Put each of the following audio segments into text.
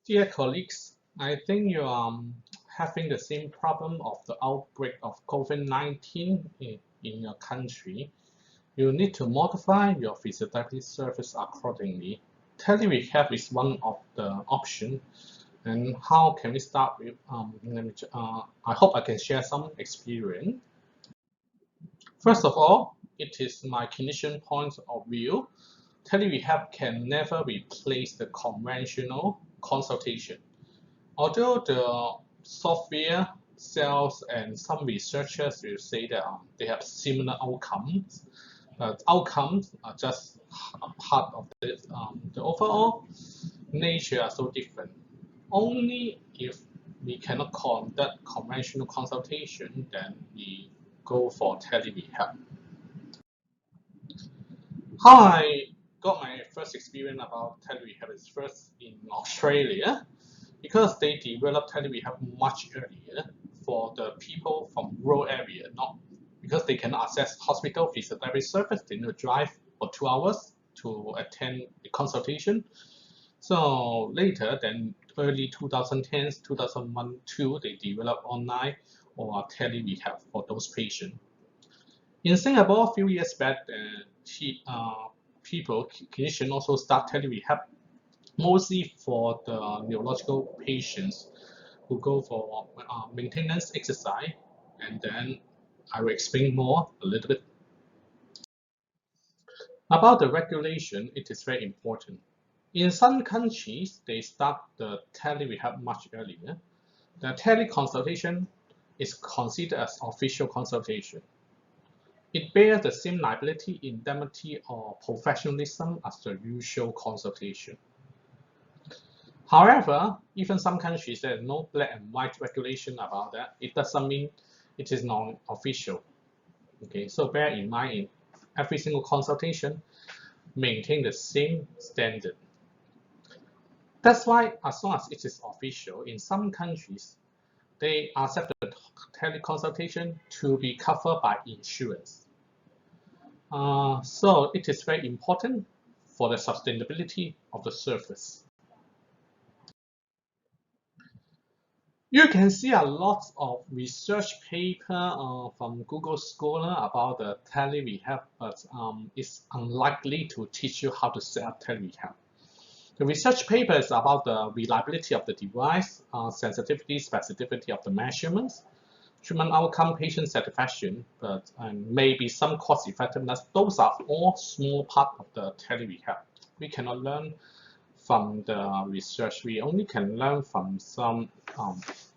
Dear colleagues, I think you are having the same problem of the outbreak of COVID-19 in your country. You need to modify your physiotherapy service accordingly. Tele-rehab is one of the options. And how can we start with? I hope I can share some experience. First of all, it is my clinician point of view. Tele-rehab can never replace the conventional consultation. Although the software sells and some researchers will say that they have similar outcomes, but outcomes are just a part of this. The overall nature are so different. Only if we cannot conduct conventional consultation, then we go for tele-rehab. How I got my first experience about tele-rehab is first in Australia, because they developed tele-rehab much earlier for the people from rural area, not because they can access hospital physiotherapy service, they need to drive for 2 hours to attend the consultation. So later, then early 2010s, 2001, 2, they developed online or tele-rehab for those patients. In Singapore, a few years back, clinicians also start tele-rehab, mostly for the neurological patients who go for maintenance exercise, and then I will explain more a little bit. About the regulation, it is very important. In some countries, they start the tele-rehab much earlier. The teleconsultation is considered as official consultation. It bears the same liability, indemnity, or professionalism as the usual consultation. However, even some countries, there is no black and white regulation about that. It doesn't mean it is non-official. Okay, so bear in mind, in every single consultation, maintain the same standard. That's why, as long as it is official, in some countries, they accept the teleconsultation to be covered by insurance. So it is very important for the sustainability of the service. You can see a lot of research paper from Google Scholar about the tele-rehab, but it's unlikely to teach you how to set up tele-rehab. The research paper is about the reliability of the device, sensitivity, specificity of the measurements, treatment outcome, patient satisfaction, but maybe some cost effectiveness. Those are all small part of the tele-rehab. We cannot learn from the research. We only can learn from some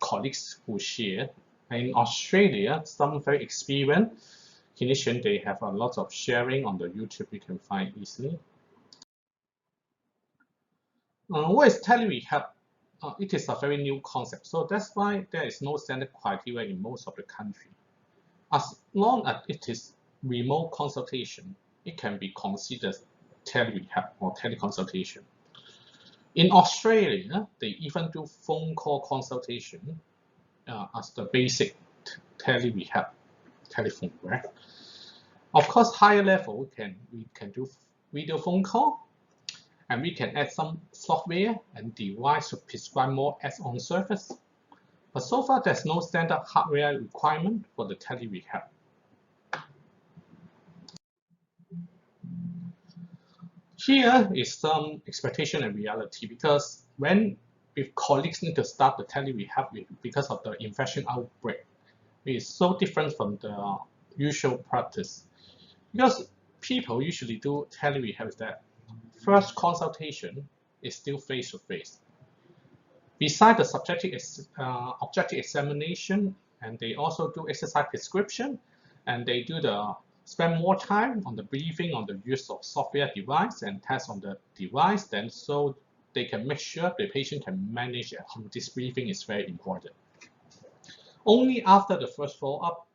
colleagues who share. In Australia, some very experienced clinicians, they have a lot of sharing on the YouTube you can find easily. What is tele-rehab? It is a very new concept, so that's why there is no standard criteria in most of the country. As long as it is remote consultation, it can be considered tele-rehab or teleconsultation. In Australia, they even do phone call consultation as the basic tele-rehab telephone, right? Of course, higher level we can do video phone call, and we can add some software and device to prescribe more add-on service. But so far, there's no standard hardware requirement for the tele-rehab. Here is some expectation and reality, because if colleagues need to start the tele-rehab because of the infection outbreak, it is so different from the usual practice. Because people usually do tele-rehab is that first consultation is still face-to-face. Besides the subjective objective examination, and they also do exercise prescription, and they spend more time on the briefing on the use of software device and test on the device, then so they can make sure the patient can manage at home. This briefing is very important. Only after the first follow-up,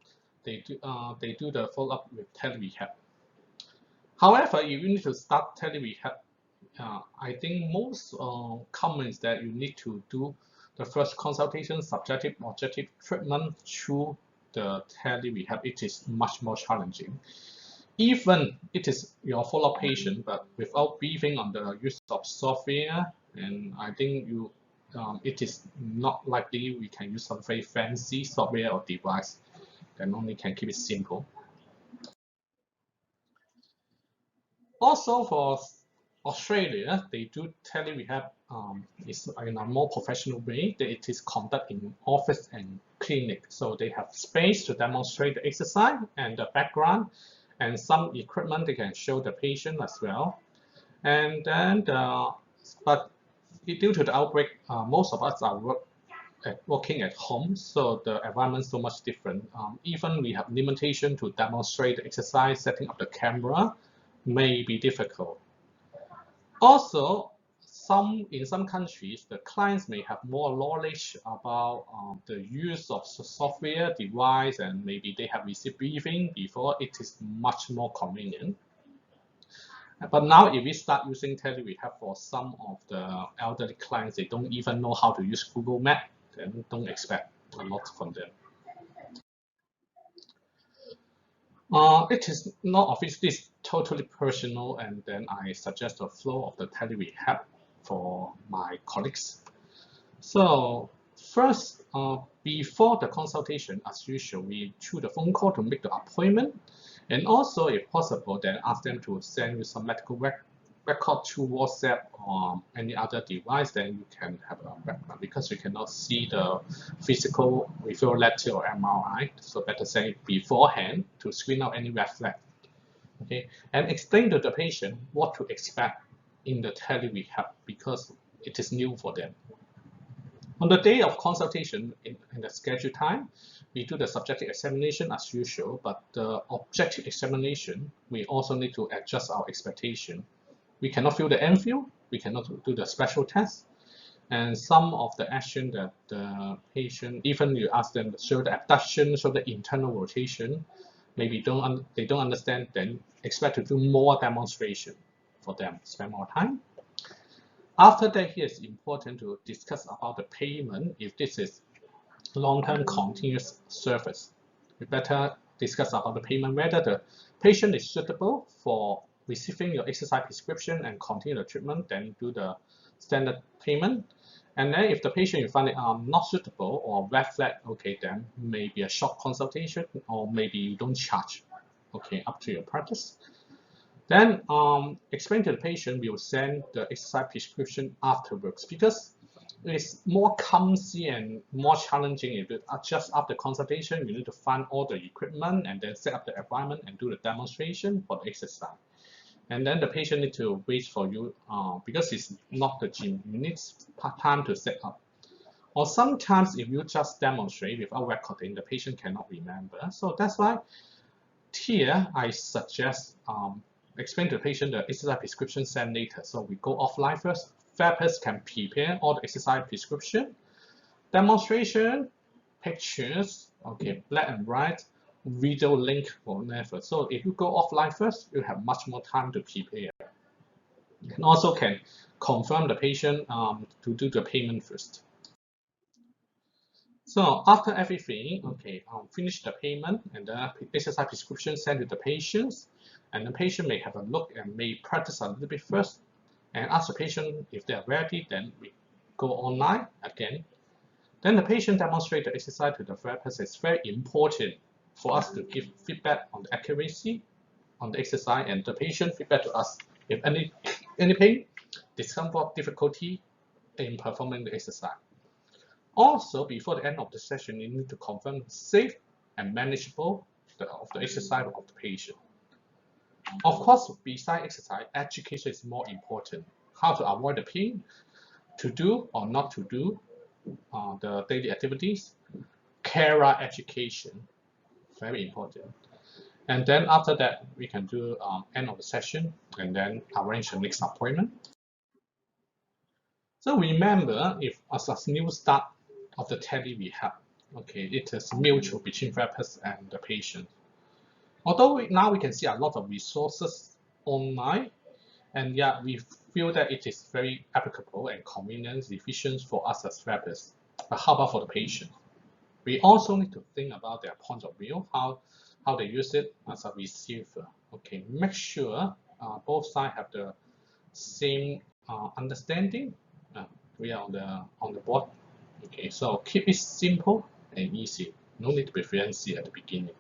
they do the follow-up with tele-rehab. However, if you need to start tele-rehab, I think most common is that you need to do the first consultation, subjective, objective treatment through the tele-rehab. It is much more challenging. Even it is your follow-up patient, but without briefing on the use of software, and I think it is not likely we can use some very fancy software or device. Then only can keep it simple. Also for Australia, they do tele-rehab is in a more professional way. That it is conducted in office and clinic. So they have space to demonstrate the exercise and the background and some equipment they can show the patient as well. And then, but due to the outbreak, most of us are working at home, so the environment is so much different. Even we have limitation to demonstrate the exercise, setting up the camera may be difficult. Also, in some countries, the clients may have more knowledge about the use of software device, and maybe they have received briefing before. It is much more convenient. But now, if we start using tele-rehab for some of the elderly clients, they don't even know how to use Google Map, then don't expect a lot from them. It is not obviously totally personal, and then I suggest the flow of the tele-rehab for my colleagues. So first, before the consultation, as usual, we choose the phone call to make the appointment, and also, if possible, then ask them to send you some medical record through WhatsApp or any other device. Then you can have a record because you cannot see the physical referral letter or MRI. So better say beforehand to screen out any red flag. Okay, and explain to the patient what to expect in the tele-rehab because it is new for them. On the day of consultation, in the scheduled time, we do the subjective examination as usual, but the objective examination, we also need to adjust our expectation. We cannot feel the end field, we cannot do the special test, and some of the action that the patient, even you ask them to show the abduction, show the internal rotation, maybe they don't understand, then expect to do more demonstration for them, spend more time. After that, here it's important to discuss about the payment. If this is long-term continuous service, we better discuss about the payment, whether the patient is suitable for receiving your exercise prescription and continue the treatment, then do the standard payment. And then if the patient you find it not suitable or red flag, okay, then maybe a short consultation or maybe you don't charge. Okay, up to your practice. Then explain to the patient, we will send the exercise prescription afterwards because it's more clumsy and more challenging if it just after consultation, you need to find all the equipment and then set up the environment and do the demonstration for the exercise. And then the patient need to wait for you because it's not the gym. You need time to set up. Or sometimes if you just demonstrate without recording, the patient cannot remember. So that's why here I suggest explain to the patient the exercise prescription send later. So we go offline first. Therapists can prepare all the exercise prescription, demonstration, pictures, okay, black and white, video link or whatever. So if you go offline first, you have much more time to prepare. And also can confirm the patient to do the payment first. So after everything, okay, finish the payment and the exercise prescription sent to the patients, and the patient may have a look and may practice a little bit first, and ask the patient if they are ready. Then we go online again. Then the patient demonstrate the exercise to the therapist. It's very important for us to give feedback on the accuracy on the exercise, and the patient feedback to us if any pain, discomfort, difficulty in performing the exercise. Also, before the end of the session, you need to confirm safe and manageable of the exercise of the patient. Of course, besides exercise, education is more important. How to avoid the pain, to do or not to do the daily activities, carer education, very important. And then after that, we can do end of the session and then arrange the next appointment. So remember, if as a new start of the tele-rehab, okay, it is mutual between therapist and the patient. Although now we can see a lot of resources online, and yeah, we feel that it is very applicable and convenient, efficient for us as therapists. But how about for the patient? We also need to think about their point of view, how they use it as a receiver. Okay, make sure both sides have the same understanding. we are on the board. Okay, so keep it simple and easy. No need to be fancy at the beginning.